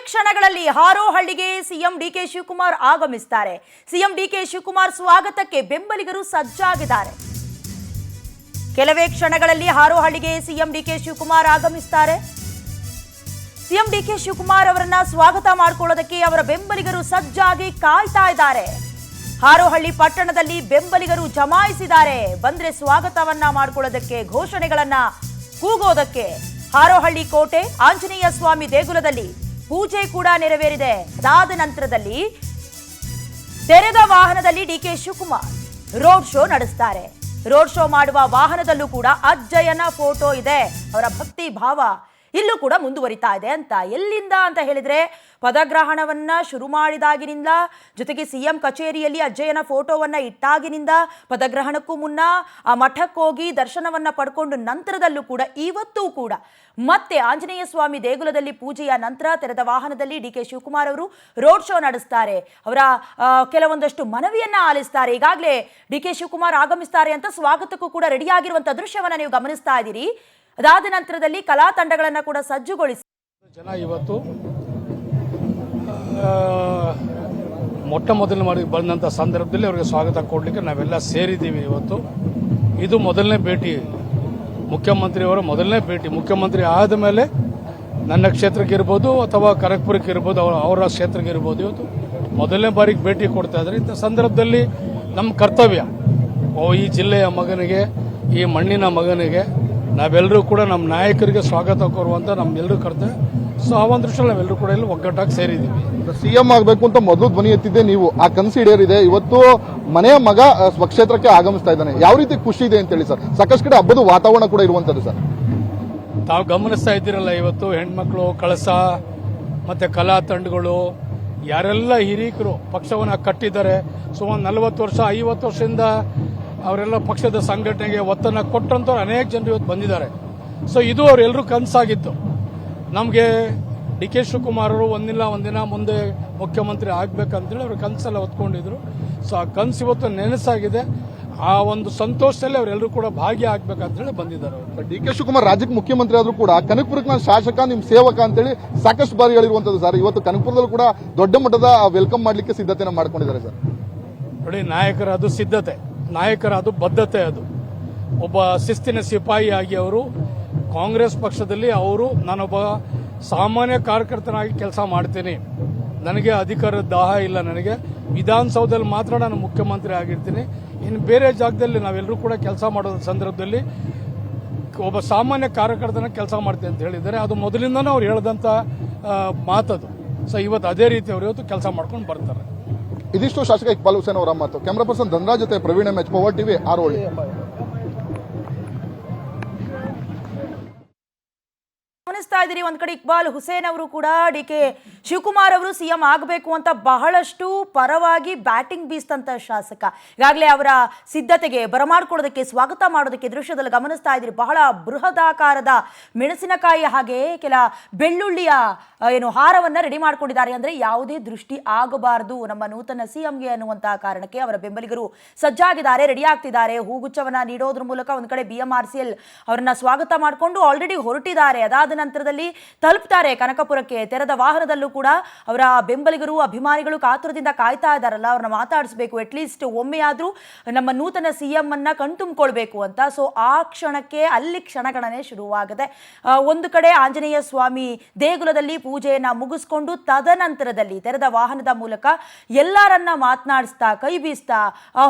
ಕ್ಷಣಗಳಲ್ಲಿ ಹಾರೋಹಳ್ಳಿಗೆ CM DK Shivakumar ಆಗಮಿಸುತ್ತಾರೆ. CM DK Shivakumar ಸ್ವಾಗತಕ್ಕೆ ಬೆಂಬಲಿಗರು ಸಜ್ಜಾಗಿದ್ದಾರೆ. ಕೆಲವೇ ಕ್ಷಣಗಳಲ್ಲಿ ಹಾರೋಹಳ್ಳಿಗೆ ಸಿಎಂ ಡಿಕೆ ಶಿವಕುಮಾರ್ ಆಗಮಿಸುತ್ತಾರೆ. ಸಿಎಂ ಡಿಕೆ ಶಿವಕುಮಾರ್ ಅವರನ್ನ ಸ್ವಾಗತ ಮಾಡಿಕೊಳ್ಳೋದಕ್ಕೆ ಅವರ ಬೆಂಬಲಿಗರು ಸಜ್ಜಾಗಿ ಕಾಯ್ತಾ ಇದ್ದಾರೆ. ಹಾರೋಹಳ್ಳಿ ಪಟ್ಟಣದಲ್ಲಿ ಬೆಂಬಲಿಗರು ಜಮಾಯಿಸಿದ್ದಾರೆ. ಬಂದ್ರೆ ಸ್ವಾಗತವನ್ನ ಮಾಡಿಕೊಳ್ಳೋದಕ್ಕೆ, ಘೋಷಣೆಗಳನ್ನ ಕೂಗೋದಕ್ಕೆ. ಹಾರೋಹಳ್ಳಿ ಕೋಟೆ ಆಂಜನೇಯ ಸ್ವಾಮಿ ದೇಗುಲದಲ್ಲಿ ಪೂಜೆ ಕೂಡ ನೆರವೇರಿದೆ. ಅದಾದ ನಂತರದಲ್ಲಿ ತೆರೆದ ವಾಹನದಲ್ಲಿ ಡಿಕೆ ಶಿವಕುಮಾರ್ ರೋಡ್ ಶೋ ನಡೆಸ್ತಾರೆ. ರೋಡ್ ಶೋ ಮಾಡುವ ವಾಹನದಲ್ಲೂ ಕೂಡ ಅಜ್ಜಯ್ಯನ ಫೋಟೋ ಇದೆ. ಅವರ ಭಕ್ತಿ ಭಾವ ಇಲ್ಲೂ ಕೂಡ ಮುಂದುವರಿತಾ ಇದೆ ಅಂತ. ಎಲ್ಲಿಂದ ಅಂತ ಹೇಳಿದ್ರೆ, ಪದಗ್ರಹಣವನ್ನ ಶುರು ಮಾಡಿದಾಗಿನಿಂದ, ಜೊತೆಗೆ ಸಿಎಂ ಕಚೇರಿಯಲ್ಲಿ ಅಜ್ಜಯ್ಯನ ಫೋಟೋವನ್ನ ಇಟ್ಟಾಗಿನಿಂದ, ಪದಗ್ರಹಣಕ್ಕೂ ಮುನ್ನ ಆ ಮಠಕ್ಕೆ ಹೋಗಿ ದರ್ಶನವನ್ನ ಪಡ್ಕೊಂಡು ನಂತರದಲ್ಲೂ ಕೂಡ ಇವತ್ತೂ ಕೂಡ ಮತ್ತೆ ಆಂಜನೇಯ ಸ್ವಾಮಿ ದೇಗುಲದಲ್ಲಿ ಪೂಜೆಯ ನಂತರ ತೆರೆದ ವಾಹನದಲ್ಲಿ ಡಿಕೆ ಶಿವಕುಮಾರ್ ಅವರು ರೋಡ್ ಶೋ ನಡೆಸ್ತಾರೆ. ಅವರ ಕೆಲವೊಂದಷ್ಟು ಮನವಿಯನ್ನ ಆಲಿಸ್ತಾರೆ. ಈಗಾಗಲೇ ಡಿಕೆ ಶಿವಕುಮಾರ್ ಆಗಮಿಸ್ತಾರೆ ಅಂತ ಸ್ವಾಗತಕ್ಕೂ ಕೂಡ ರೆಡಿಯಾಗಿರುವಂತಹ ದೃಶ್ಯವನ್ನ ನೀವು ಗಮನಿಸ್ತಾ ಇದ್ದೀರಿ. ಅದಾದ ನಂತರದಲ್ಲಿ ಕಲಾ ತಂಡಗಳನ್ನು ಕೂಡ ಸಜ್ಜುಗೊಳಿಸಿ ಜನ ಇವತ್ತು ಮೊಟ್ಟ ಮೊದಲನೇ ಮಾಡಿ ಬಂದಂಥ ಸಂದರ್ಭದಲ್ಲಿ ಅವರಿಗೆ ಸ್ವಾಗತ ಕೊಡಲಿಕ್ಕೆ ನಾವೆಲ್ಲ ಸೇರಿದ್ದೀವಿ. ಇವತ್ತು ಇದು ಮೊದಲನೇ ಭೇಟಿ, ಮುಖ್ಯಮಂತ್ರಿಯವರ ಮೊದಲನೇ ಭೇಟಿ. ಮುಖ್ಯಮಂತ್ರಿ ಆದ ಮೇಲೆ ನನ್ನ ಕ್ಷೇತ್ರಕ್ಕೆ ಇರ್ಬೋದು ಅಥವಾ ಕನಕಪುರಕ್ಕೆ ಇರ್ಬೋದು, ಅವರ ಕ್ಷೇತ್ರಕ್ಕೆ ಇರ್ಬೋದು, ಇವತ್ತು ಮೊದಲನೇ ಬಾರಿಗೆ ಭೇಟಿ ಕೊಡ್ತಾ ಇದ್ದಾರೆ. ಇಂಥ ಸಂದರ್ಭದಲ್ಲಿ ನಮ್ಮ ಕರ್ತವ್ಯ, ಈ ಜಿಲ್ಲೆಯ ಮಗನಿಗೆ, ಈ ಮಣ್ಣಿನ ಮಗನಿಗೆ ನಾವೆಲ್ಲರೂ ಕೂಡ ನಮ್ಮ ನಾಯಕರಿಗೆ ಸ್ವಾಗತ ಕೋರುವಂತ ನಮ್ಮೆಲ್ಲರೂ ಕರ್ತವ್ಯ. ಸೊ ಆ ಒಂದು ದೃಷ್ಟಿಯಲ್ಲಿ ನಾವೆಲ್ಲರೂ ಕೂಡ ಇಲ್ಲಿ ಒಗ್ಗಟ್ಟಾಗಿ ಸೇರಿದ್ದೀವಿ. ಸಿಎಂ ಆಗಬೇಕು ಅಂತ ಮೊದಲು ಧ್ವನಿ ಎತ್ತಿದ್ದೆ ನೀವು, ಆ ಕನಸು ಈಡೇರಿದೆ. ಇವತ್ತು ಮನೆಯ ಮಗ ಸ್ವಕ್ಷೇತ್ರಕ್ಕೆ ಆಗಮಿಸ್ತಾ ಇದ್ದಾನೆ. ಯಾವ ರೀತಿ ಖುಷಿ ಇದೆ ಅಂತ ಹೇಳಿ ಸರ್? ಸಾಕಷ್ಟು ಕಡೆ ಹಬ್ಬದ ವಾತಾವರಣ ಕೂಡ ಇರುವಂತದ್ದು ಸರ್. ತಾವು ಗಮನಿಸ್ತಾ ಇದ್ದೀರಲ್ಲ, ಇವತ್ತು ಹೆಣ್ಮಕ್ಳು, ಕಳಸ ಮತ್ತೆ ಕಲಾ ತಂಡಗಳು, ಯಾರೆಲ್ಲ ಹಿರೀಕರು ಪಕ್ಷವನ್ನು ಕಟ್ಟಿದ್ದಾರೆ. ಸುಮಾರು 40 ವರ್ಷ 50 ವರ್ಷದಿಂದ ಅವರೆಲ್ಲ ಪಕ್ಷದ ಸಂಘಟನೆಗೆ ಒತ್ತನ್ನು ಕೊಟ್ಟಂತವ್ರು ಅನೇಕ ಜನರು ಇವತ್ತು ಬಂದಿದ್ದಾರೆ. ಸೊ ಇದು ಅವರೆಲ್ಲರೂ ಕನಸಾಗಿತ್ತು. ನಮಗೆ ಡಿ ಕೆ ಶಿವಕುಮಾರ್ ಅವರು ಒಂದಿಲ್ಲ ಒಂದಿನ ಮುಂದೆ ಮುಖ್ಯಮಂತ್ರಿ ಆಗ್ಬೇಕಂತೇಳಿ ಅವರು ಕನಸೆಲ್ಲ ಹೊತ್ಕೊಂಡಿದ್ರು. ಸೊ ಆ ಕನಸು ಇವತ್ತು ನೆನಸಾಗಿದೆ. ಆ ಒಂದು ಸಂತೋಷದಲ್ಲಿ ಅವರೆಲ್ಲರೂ ಕೂಡ ಭಾಗಿಯಾಗಬೇಕಂತೇಳಿ ಬಂದಿದ್ದಾರೆ. ಡಿ ಕೆ ಶಿವಕುಮಾರ್ ರಾಜ್ಯಕ್ಕೆ ಮುಖ್ಯಮಂತ್ರಿ ಆದ್ರೂ ಕೂಡ ಕನಕಪುರಕ್ಕೆ ನಾನು ಶಾಸಕ, ನಿಮ್ ಸೇವಕ ಅಂತೇಳಿ ಸಾಕಷ್ಟು ಬಾರಿ ಹೇಳಿರುವಂತದ್ದು ಸರ್. ಇವತ್ತು ಕನಕಪುರದಲ್ಲಿ ಕೂಡ ದೊಡ್ಡ ಮಟ್ಟದ ವೆಲ್ಕಮ್ ಮಾಡ್ಲಿಕ್ಕೆ ಸಿದ್ಧತೆನ ಮಾಡ್ಕೊಂಡಿದ್ದಾರೆ ಸರ್. ನೋಡಿ, ನಾಯಕರ ಅದು ಸಿದ್ಧತೆ, ನಾಯಕರ ಅದು ಬದ್ಧತೆ. ಅದು ಒಬ್ಬ ಶಿಸ್ತಿನ ಸಿಪಾಯಿಯಾಗಿ ಅವರು ಕಾಂಗ್ರೆಸ್ ಪಕ್ಷದಲ್ಲಿ ನಾನೊಬ್ಬ ಸಾಮಾನ್ಯ ಕಾರ್ಯಕರ್ತನಾಗಿ ಕೆಲಸ ಮಾಡ್ತೀನಿ, ನನಗೆ ಅಧಿಕಾರದ ದಾಹ ಇಲ್ಲ, ನನಗೆ ವಿಧಾನಸೌಧದಲ್ಲಿ ಮಾತ್ರ ನಾನು ಮುಖ್ಯಮಂತ್ರಿ ಆಗಿರ್ತೀನಿ, ಇನ್ನು ಬೇರೆ ಜಾಗದಲ್ಲಿ ನಾವೆಲ್ಲರೂ ಕೂಡ ಕೆಲಸ ಮಾಡೋ ಸಂದರ್ಭದಲ್ಲಿ ಒಬ್ಬ ಸಾಮಾನ್ಯ ಕಾರ್ಯಕರ್ತನ ಕೆಲಸ ಮಾಡ್ತೀನಿ ಅಂತ ಹೇಳಿದ್ದಾರೆ. ಅದು ಮೊದಲಿಂದನೂ ಅವ್ರು ಹೇಳಿದಂಥ ಮಾತದು. ಸೊ ಇವತ್ತು ಅದೇ ರೀತಿ ಅವರು ಇವತ್ತು ಕೆಲಸ ಮಾಡ್ಕೊಂಡು ಬರ್ತಾರೆ. ಇದಿಷ್ಟು ಶಾಸಕ ಇಕ್ಬಾಲ್ ಹುಸೇನ್ ಅವರ ಮಾತು. ಕ್ಯಾಮರಾ ಪರ್ಸನ್ ಧನರಾಜ್ ಜೊತೆ Praveen M H, power TV, Harohalli. ಗಮನಿಸ್ತಾ ಇದ್ದೀರಿ, ಒಂದ್ ಕಡೆ ಇಕ್ಬಾಲ್ ಹುಸೇನ್ ಅವರು ಕೂಡ ಡಿಕೆ ಶಿವಕುಮಾರ್ ಅವರು ಸಿಎಂ ಆಗಬೇಕು ಅಂತ ಬಹಳಷ್ಟು ಪರವಾಗಿ ಬ್ಯಾಟಿಂಗ್ ಬೀಸ್ತಂತ ಶಾಸಕ. ಈಗಾಗಲೇ ಅವರ ಸಿದ್ಧತೆಗೆ ಬರಮಾಡ್ಕೊಳ್ಳೋದಕ್ಕೆ, ಸ್ವಾಗತ ಮಾಡೋದಕ್ಕೆ ದೃಶ್ಯದಲ್ಲಿ ಗಮನಿಸ್ತಾ ಇದ್ದೀರಿ. ಬಹಳ ಬೃಹದಾಕಾರದ ಮೆಣಸಿನಕಾಯಿ ಹಾಗೆ ಕೆಲ ಬೆಳ್ಳುಳ್ಳಿಯ ಹಾರವನ್ನ ರೆಡಿ ಮಾಡ್ಕೊಂಡಿದ್ದಾರೆ. ಅಂದ್ರೆ ಯಾವುದೇ ದೃಷ್ಟಿ ಆಗಬಾರದು ನಮ್ಮ ನೂತನ ಸಿಎಂಗೆ ಅನ್ನುವಂತಹ ಕಾರಣಕ್ಕೆ ಅವರ ಬೆಂಬಲಿಗರು ಸಜ್ಜಾಗಿದ್ದಾರೆ, ರೆಡಿ ಆಗ್ತಿದ್ದಾರೆ. ಹೂಗುಚ್ಛವನ್ನ ನೀಡೋದ್ರ ಮೂಲಕ ಒಂದ್ ಕಡೆ BMRCL ಅವರನ್ನ ಸ್ವಾಗತ ಮಾಡಿಕೊಂಡು ಆಲ್ರೆಡಿ ಹೊರಟಿದ್ದಾರೆ. ಅದಾದ ನಂತರದಲ್ಲಿ ತಲುಪ್ತಾರೆ ಕನಕಪುರಕ್ಕೆ. ತೆರೆದ ವಾಹನದಲ್ಲೂ ಕೂಡ ಅವರ ಬೆಂಬಲಿಗರು, ಅಭಿಮಾನಿಗಳು ಕಾತುರದಿಂದ ಕಾಯ್ತಾ ಇದ್ದಾರಲ್ಲ, ಅವ್ರನ್ನ ಮಾತಾಡಿಸಬೇಕು, ಅಟ್ಲೀಸ್ಟ್ ಒಮ್ಮೆಯಾದ್ರೂ ನಮ್ಮ ನೂತನ ಸಿಎಂ ಅನ್ನ ಕಣ್ತುಂಬಿಕೊಳ್ಬೇಕು ಅಂತ. ಸೊ ಆ ಕ್ಷಣಕ್ಕೆ ಅಲ್ಲಿ ಕ್ಷಣಗಣನೆ ಶುರುವಾಗಿದೆ. ಒಂದು ಕಡೆ ಆಂಜನೇಯ ಸ್ವಾಮಿ ದೇಗುಲದಲ್ಲಿ ಪೂಜೆಯನ್ನ ಮುಗಿಸ್ಕೊಂಡು ತದನಂತರದಲ್ಲಿ ತೆರೆದ ವಾಹನದ ಮೂಲಕ ಎಲ್ಲರನ್ನ ಮಾತನಾಡಿಸ್ತಾ, ಕೈ ಬೀಸ್ತಾ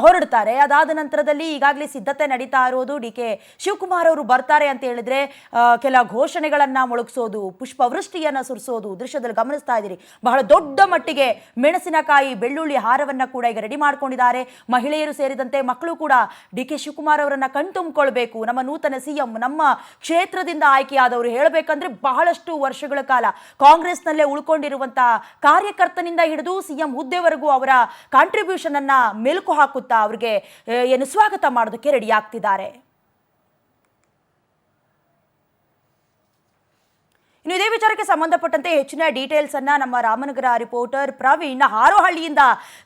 ಹೊರಡ್ತಾರೆ. ಅದಾದ ನಂತರದಲ್ಲಿ ಈಗಾಗಲೇ ಸಿದ್ಧತೆ ನಡೀತಾ ಇರೋದು, ಡಿಕೆ ಶಿವಕುಮಾರ್ ಅವರು ಬರ್ತಾರೆ ಅಂತ ಹೇಳಿದ್ರೆ ಕೆಲ ಘೋಷಣೆಗಳನ್ನ ಮೊಳಗಿಸೋದು, ಪುಷ್ಪವೃಷ್ಟಿಯನ್ನ ಸುರಿಸೋದು ದೃಶ್ಯದಲ್ಲಿ ಗಮನಿಸ್ತಾ ಇದ್ದೀರಿ. ಬಹಳ ದೊಡ್ಡ ಮಟ್ಟಿಗೆ ಮೆಣಸಿನಕಾಯಿ, ಬೆಳ್ಳುಳ್ಳಿ ಹಾರವನ್ನ ಕೂಡ ಈಗ ರೆಡಿ ಮಾಡ್ಕೊಂಡಿದ್ದಾರೆ. ಮಹಿಳೆಯರು ಸೇರಿದಂತೆ ಮಕ್ಕಳು ಕೂಡ ಡಿಕೆ ಶಿವಕುಮಾರ್ ಅವರನ್ನ ಕಣ್ತುಂಬಿಕೊಳ್ಬೇಕು, ನಮ್ಮ ನೂತನ ಸಿಎಂ ನಮ್ಮ ಕ್ಷೇತ್ರದಿಂದ ಆಯ್ಕೆಯಾದವರು, ಹೇಳಬೇಕಂದ್ರೆ ಬಹಳಷ್ಟು ವರ್ಷಗಳ ಕಾಲ ಕಾಂಗ್ರೆಸ್ನಲ್ಲೇ ಉಳ್ಕೊಂಡಿರುವಂತಹ ಕಾರ್ಯಕರ್ತನಿಂದ ಹಿಡಿದು ಸಿಎಂ ಹುದ್ದೆವರೆಗೂ ಅವರ ಕಾಂಟ್ರಿಬ್ಯೂಷನ್ ಅನ್ನ ಮೆಲುಕು ಹಾಕುತ್ತಾ ಅವರಿಗೆ ಸ್ವಾಗತ ಮಾಡೋದಕ್ಕೆ ರೆಡಿ ಆಗ್ತಿದ್ದಾರೆ. ಇನ್ನು ಇದೇ ವಿಚಾರಕ್ಕೆ ಸಂಬಂಧಪಟ್ಟಂತೆ ಹೆಚ್ಚಿನ ಡೀಟೇಲ್ಸ್ ಅನ್ನ ನಮ್ಮ ರಾಮನಗರ ರಿಪೋರ್ಟರ್ ಪ್ರವೀಣ್ ಹಾರೋಹಳ್ಳಿಯಿಂದ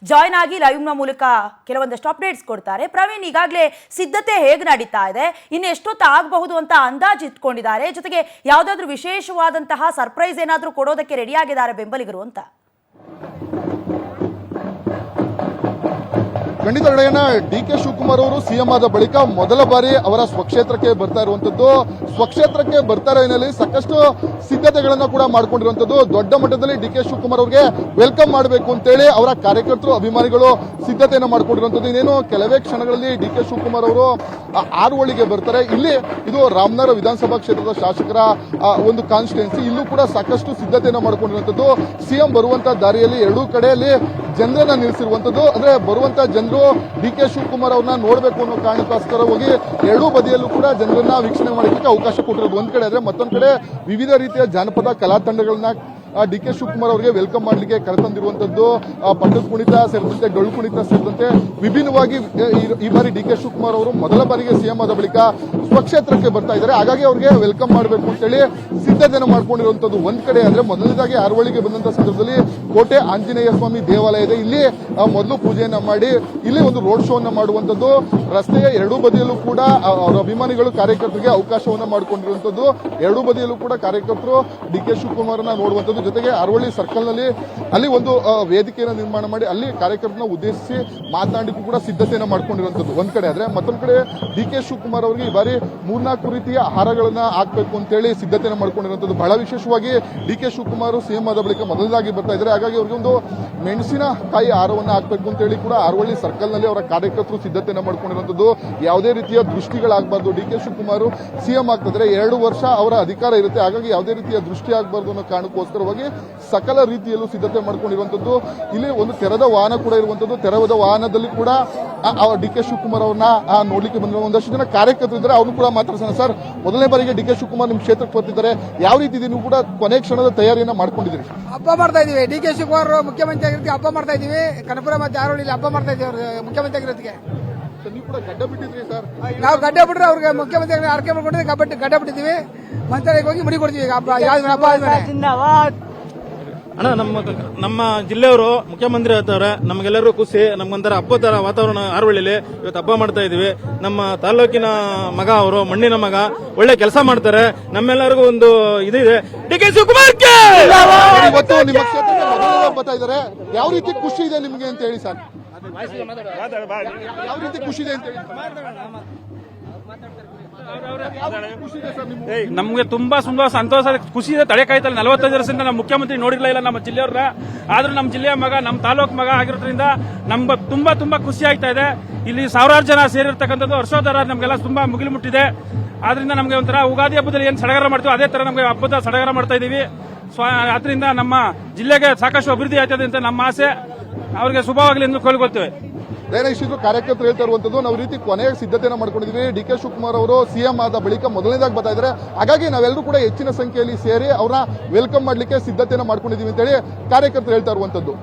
ಜಾಯ್ನ್ ಆಗಿ ಲೈವ್ನ ಮೂಲಕ ಕೆಲವೊಂದಷ್ಟು ಅಪ್ಡೇಟ್ಸ್ ಕೊಡ್ತಾರೆ. ಪ್ರವೀಣ್, ಈಗಾಗಲೇ ಸಿದ್ಧತೆ ಹೇಗೆ ನಡೀತಾ ಇದೆ, ಇನ್ನು ಎಷ್ಟೊತ್ತು ಆಗಬಹುದು ಅಂತ ಅಂದಾಜು ಇಟ್ಕೊಂಡಿದ್ದಾರೆ, ಜೊತೆಗೆ ಯಾವುದಾದ್ರೂ ವಿಶೇಷವಾದಂತಹ ಸರ್ಪ್ರೈಸ್ ಏನಾದರೂ ಕೊಡೋದಕ್ಕೆ ರೆಡಿ ಆಗಿದ್ದಾರೆ ಬೆಂಬಲಿಗರು ಅಂತ? ಖಂಡಿತ ಗೆಳೆಯನ, ಡಿ ಕೆ ಶಿವಕುಮಾರ್ ಅವರು ಸಿಎಂ ಆದ ಬಳಿಕ ಮೊದಲ ಬಾರಿ ಅವರ ಸ್ವಕ್ಷೇತ್ರಕ್ಕೆ ಬರ್ತಾ ಇರುವಂತದ್ದು. ಸ್ವಕ್ಷೇತ್ರಕ್ಕೆ ಬರ್ತಾರೆ ಹಿನ್ನೆಲೆಯಲ್ಲಿ ಸಾಕಷ್ಟು ಸಿದ್ಧತೆಗಳನ್ನ ಕೂಡ ಮಾಡ್ಕೊಂಡಿರುವಂತದ್ದು. ದೊಡ್ಡ ಮಟ್ಟದಲ್ಲಿ ಡಿ ಕೆ ಶಿವಕುಮಾರ್ ಅವರಿಗೆ ವೆಲ್ಕಮ್ ಮಾಡಬೇಕು ಅಂತೇಳಿ ಅವರ ಕಾರ್ಯಕರ್ತರು, ಅಭಿಮಾನಿಗಳು ಸಿದ್ಧತೆಯನ್ನು ಮಾಡ್ಕೊಂಡಿರುವಂತದ್ದು. ಇನ್ನೇನು ಕೆಲವೇ ಕ್ಷಣಗಳಲ್ಲಿ ಡಿ ಕೆ ಶಿವಕುಮಾರ್ ಅವರು ಹಾರೋಹಳ್ಳಿಗೆ ಬರ್ತಾರೆ. ಇಲ್ಲಿ ಇದು ರಾಮನಗರ ವಿಧಾನಸಭಾ ಕ್ಷೇತ್ರದ ಶಾಸಕರ ಒಂದು ಕಾನ್ಸ್ಟಿಟ್ಯೂನ್ಸಿ. ಇಲ್ಲೂ ಕೂಡ ಸಾಕಷ್ಟು ಸಿದ್ಧತೆಯನ್ನು ಮಾಡ್ಕೊಂಡಿರುವಂತದ್ದು. ಸಿಎಂ ಬರುವಂತ ದಾರಿಯಲ್ಲಿ ಎರಡೂ ಕಡೆಯಲ್ಲಿ ಜನರನ್ನ ನಿಲ್ಲಿಸಿರುವಂತದ್ದು. ಅಂದ್ರೆ ಬರುವಂತ ಜನರು ಡಿ ಕೆ ಶಿವಕುಮಾರ್ ಅವ್ರನ್ನ ನೋಡಬೇಕು ಅನ್ನೋ ಕಾರಣಕ್ಕೋಸ್ಕರ ಹೋಗಿ ಎರಡೂ ಬದಿಯಲ್ಲೂ ಕೂಡ ಜನರನ್ನ ವೀಕ್ಷಣೆ ಮಾಡೋದಕ್ಕೆ ಅವಕಾಶ ಕೊಟ್ಟಿರೋದು ಒಂದ್ ಕಡೆ ಆದ್ರೆ, ಮತ್ತೊಂದ್ ಕಡೆ ವಿವಿಧ ರೀತಿಯ ಜಾನಪದ ಕಲಾ ತಂಡಗಳನ್ನ ಡಿ ಕೆ ಶಿವಕುಮಾರ್ ಅವರಿಗೆ ವೆಲ್ಕಮ್ ಮಾಡಲಿಕ್ಕೆ ಕರೆತಂದಿರುವಂತದ್ದು. ಪಟ್ಟದ ಕುಣಿತ ಸೇರಿದಂತೆ, ಡೊಳ್ಳು ಕುಣಿತ ಸೇರಿದಂತೆ ವಿಭಿನ್ನವಾಗಿ ಈ ಬಾರಿ ಡಿ ಕೆ ಶಿವಕುಮಾರ್ ಅವರು ಮೊದಲ ಬಾರಿಗೆ ಸಿಎಂ ಆದ ಬಳಿಕ ಸ್ವಕ್ಷೇತ್ರಕ್ಕೆ ಬರ್ತಾ ಇದ್ದಾರೆ. ಹಾಗಾಗಿ ಅವರಿಗೆ ವೆಲ್ಕಮ್ ಮಾಡಬೇಕು ಅಂತೇಳಿ ಸಿದ್ಧತೆಯನ್ನು ಮಾಡ್ಕೊಂಡಿರುವಂತದ್ದು ಒಂದ್ ಕಡೆ ಆದ್ರೆ, ಮೊದಲನೇದಾಗಿ ಹಾರೋಹಳ್ಳಿಗೆ ಬಂದಂತ ಸಂದರ್ಭದಲ್ಲಿ ಕೋಟೆ ಆಂಜನೇಯ ಸ್ವಾಮಿ ದೇವಾಲಯ ಇದೆ, ಇಲ್ಲಿ ಮೊದಲು ಪೂಜೆಯನ್ನ ಮಾಡಿ ಇಲ್ಲಿ ಒಂದು ರೋಡ್ ಶೋ ಅನ್ನ ಮಾಡುವಂತದ್ದು. ರಸ್ತೆಯ ಎರಡೂ ಬದಿಯಲ್ಲೂ ಕೂಡ ಅವರ ಅಭಿಮಾನಿಗಳು, ಕಾರ್ಯಕರ್ತರಿಗೆ ಅವಕಾಶವನ್ನ ಮಾಡಿಕೊಂಡಿರುವಂತದ್ದು. ಎರಡೂ ಬದಿಯಲ್ಲೂ ಕೂಡ ಕಾರ್ಯಕರ್ತರು ಡಿ ಕೆ ಶಿವಕುಮಾರ್ನ ನೋಡುವಂತದ್ದು. ಜೊತೆಗೆ ಹಾರೋಹಳ್ಳಿ ಸರ್ಕಲ್ ನಲ್ಲಿ ಅಲ್ಲಿ ಒಂದು ವೇದಿಕೆಯನ್ನು ನಿರ್ಮಾಣ ಮಾಡಿ ಅಲ್ಲಿ ಕಾರ್ಯಕರ್ತರನ್ನ ಉದ್ದೇಶಿಸಿ ಮಾತನಾಡಲಿಕ್ಕೂ ಕೂಡ ಸಿದ್ಧತೆಯನ್ನು ಮಾಡ್ಕೊಂಡಿರುವಂತದ್ದು ಒಂದ್ ಕಡೆ ಆದ್ರೆ, ಮತ್ತೊಂದ್ ಕಡೆ ಡಿ ಕೆ ಶಿವಕುಮಾರ್ ಅವರಿಗೆ ಈ ಬಾರಿ 3-4 ರೀತಿಯ ಆಹಾರಗಳನ್ನ ಹಾಕಬೇಕು ಅಂತೇಳಿ ಸಿದ್ಧತೆಯನ್ನು ಮಾಡ್ಕೊಂಡಿರುವಂತದ್ದು. ಬಹಳ ವಿಶೇಷವಾಗಿ ಡಿ ಕೆ ಶಿವಕುಮಾರ್ ಸಿಎಂ ಆದ ಬಳಿಕ ಮೊದಲದಾಗಿ ಬರ್ತಾ ಇದ್ದಾರೆ. ಹಾಗಾಗಿ ಅವರಿಗೆ ಒಂದು ಮೆಣಸಿನಕಾಯಿ ಆಹಾರವನ್ನು ಹಾಕಬೇಕು ಅಂತೇಳಿ ಕೂಡ ಹಾರೋಹಳ್ಳಿ ಸರ್ಕಲ್ ನಲ್ಲಿ ಅವರ ಕಾರ್ಯಕರ್ತರು ಸಿದ್ಧತೆಯನ್ನು ಮಾಡ್ಕೊಂಡಿರುವಂತದ್ದು. ಯಾವುದೇ ರೀತಿಯ ದೃಷ್ಟಿಗಳಾಗಬಾರ್ದು. ಡಿ ಕೆ ಶಿವಕುಮಾರ್ ಸಿಎಂ ಆಗ್ತಿದ್ರೆ 2 ವರ್ಷ ಅವರ ಅಧಿಕಾರ ಇರುತ್ತೆ. ಹಾಗಾಗಿ ಯಾವುದೇ ರೀತಿಯ ದೃಷ್ಟಿ ಆಗಬಾರ್ದು ಅನ್ನೋ ಕಾರಣಕ್ಕೋಸ್ಕರ ಸಕಲ ರೀತಿಯಲ್ಲೂ ಸಿದ್ಧತೆ ಮಾಡ್ಕೊಂಡಿರುವಂತದ್ದು. ಇಲ್ಲಿ ಒಂದು ತೆರೆದ ವಾಹನ ಕೂಡ ಇರುವಂತದ್ದು. ತೆರೆದ ವಾಹನದಲ್ಲಿ ಕೂಡ ಡಿ ಕೆ ಶಿವಕುಮಾರ್ ಅವ್ರನ್ನ ನೋಡ್ಲಿಕ್ಕೆ ಬಂದಿರೋ ಒಂದಷ್ಟು ಜನ ಕಾರ್ಯಕರ್ತರು ಇದ್ದಾರೆ. ಅವ್ರನ್ನು ಕೂಡ ಮಾತಾಡ್ಸೋಣ. ಸರ್, ಮೊದಲನೇ ಬಾರಿಗೆ ಡಿ ಕೆ ಶಿವಕುಮಾರ್ ನಿಮ್ಮ ಕ್ಷೇತ್ರಕ್ಕೆ ಬರ್ತಿದ್ದಾರೆ, ಯಾವ ರೀತಿ ನೀವು ಕೂಡ ಕೊನೆ ಕ್ಷಣದ ತಯಾರಿಯನ್ನ ಮಾಡ್ಕೊಂಡಿದ್ದೀರಿ? ಹಬ್ಬ ಮಾಡ್ತಾ ಇದೀವಿ. ಡಿ ಕೆ ಶಿವಕುಮಾರ್ ಮುಖ್ಯಮಂತ್ರಿ ಆಗಿರೋದಕ್ಕೆ ಹಬ್ಬ ಮಾಡ್ತಾ ಇದೀವಿ. ಕನಕಪುರ ಮತ್ತೆ ಹಾರೋಹಳ್ಳಿಲಿ ಹಬ್ಬ ಮಾಡ್ತಾ ಇದೀವಿ ಅವ್ರಿಗೆ ಮುಖ್ಯಮಂತ್ರಿ ಆಗಿರೋದಕ್ಕೆ. ನೀವು ಕೂಡ ಗಡ್ಡ ಬಿಟ್ಟಿದ್ರಿ ಸರ್? ನಾವು ಗಡ್ಡೆ ಬಿಟ್ರೆ ಅವ್ರಿಗೆ ಮುಖ್ಯಮಂತ್ರಿ ಆರ್ಕೆ ಮಾಡ್ಕೊಂಡಿದ್ದೆ, ಗಡ್ಡೆ ಬಿಟ್ಟಿದ್ದೀವಿ. ಮಂತ್ರಾಲಯಕ್ಕೆ ಹೋಗಿ ಮುಡಿ ಕೊಡ್ತೀವಿ ಹಬ್ಬ ಆದ್ಮೇಲೆ. ಅಣ್ಣ, ನಮ್ಮ ಜಿಲ್ಲೆಯವರು ಮುಖ್ಯಮಂತ್ರಿ ಆಗ್ತವ್ರೆ, ನಮ್ಗೆಲ್ಲರೂ ಖುಷಿ. ನಮ್ಗೊಂಥರ ಹಬ್ಬದ ವಾತಾವರಣ ಹಾರೋಹಳ್ಳಿಲಿ ಇವತ್ತು ಹಬ್ಬ ಮಾಡ್ತಾ ಇದೀವಿ. ನಮ್ಮ ತಾಲೂಕಿನ ಮಗ ಅವರು, ಮಣ್ಣಿನ ಮಗ, ಒಳ್ಳೆ ಕೆಲಸ ಮಾಡ್ತಾರೆ. ನಮ್ಮೆಲ್ಲರಿಗೂ ಒಂದು ಇದಿದೆ, ಡಿ ಕೆ ಶಿವಕುಮಾರ್ ಇವತ್ತು ನಿಮ್ಮ ಕ್ಷೇತ್ರಕ್ಕೆ ಮೊದಲನೇ ಬರ್ತಾ ಇದ್ದಾರೆ. ಯಾವ ರೀತಿ ಖುಷಿ ಇದೆ ನಿಮಗೆ ಅಂತ ಹೇಳಿ ಸರ್? ಯಾವ ರೀತಿ ಖುಷಿ ಇದೆ ಅಂತ ಹೇಳಿ? ನಮ್ಗೆ ತುಂಬಾ ಸಂತೋಷ, ಖುಷಿ ಇದೆ. ತಡೆಕಾಯ್ತಲ್ಲ 45 ವರ್ಷದಿಂದ ನಮ್ಮ ಮುಖ್ಯಮಂತ್ರಿ ನೋಡಿರ್ಲಿಲ್ಲ ನಮ್ಮ ಜಿಲ್ಲೆಯವ್ರನ್ನ. ಆದ್ರೂ ನಮ್ಮ ಜಿಲ್ಲೆಯ ಮಗ, ನಮ್ಮ ತಾಲೂಕು ಮಗ ಆಗಿರೋದ್ರಿಂದ ನಮ್ಗೆ ತುಂಬಾ ಖುಷಿ ಆಗ್ತಾ ಇದೆ. ಇಲ್ಲಿ ಸಾವಿರಾರು ಜನ ಸೇರಿರ್ತಕ್ಕಂಥದ್ದು ಹರ್ಷೋದ್ಧಾರ ನಮ್ಗೆಲ್ಲ ತುಂಬಾ ಮುಗಿಲು ಮುಟ್ಟಿದೆ. ಆದ್ರಿಂದ ನಮ್ಗೆ ಒಂಥರ ಉಗಾದಿ ಹಬ್ಬದಲ್ಲಿ ಏನ್ ಸಡಗರ ಮಾಡ್ತೀವಿ ಅದೇ ತರ ನಮ್ಗೆ ಹಬ್ಬದ ಸಡಗರ ಮಾಡ್ತಾ ಇದೀವಿ. ಆದ್ರಿಂದ ನಮ್ಮ ಜಿಲ್ಲೆಗೆ ಸಾಕಷ್ಟು ಅಭಿವೃದ್ಧಿ ಆಗ್ತದೆ ಅಂತ ನಮ್ಮ ಆಸೆ. ಅವ್ರಿಗೆ ಶುಭವಾಗಲಿ ಎಂದು ಕೋಲ್ಕೊಳ್ತೇವೆ. ಇಷ್ಟು ಕಾರ್ಯಕರ್ತರು ಹೇಳ್ತಾ ಇರುವಂತದ್ದು. ನಾವು ರೀತಿ ಕೊನೆಯ ಸಿದ್ಧತೆಯನ್ನು ಮಾಡ್ಕೊಂಡಿದ್ವಿ. ಡಿ ಕೆ ಶಿವಕುಮಾರ್ ಅವರು ಸಿಎಂ ಆದ ಬಳಿಕ ಮೊದಲನೇದಾಗಿ ಬರ್ತಾ ಇದ್ದಾರೆ. ಹಾಗಾಗಿ ನಾವೆಲ್ಲರೂ ಕೂಡ ಹೆಚ್ಚಿನ ಸಂಖ್ಯೆಯಲ್ಲಿ ಸೇರಿ ಅವರ ವೆಲ್ಕಮ್ ಮಾಡ್ಲಿಕ್ಕೆ ಸಿದ್ಧತೆಯನ್ನು ಮಾಡ್ಕೊಂಡಿದೀವಿ ಅಂತ ಹೇಳಿ ಕಾರ್ಯಕರ್ತರು ಹೇಳ್ತಾ ಇರುವಂತದ್ದು.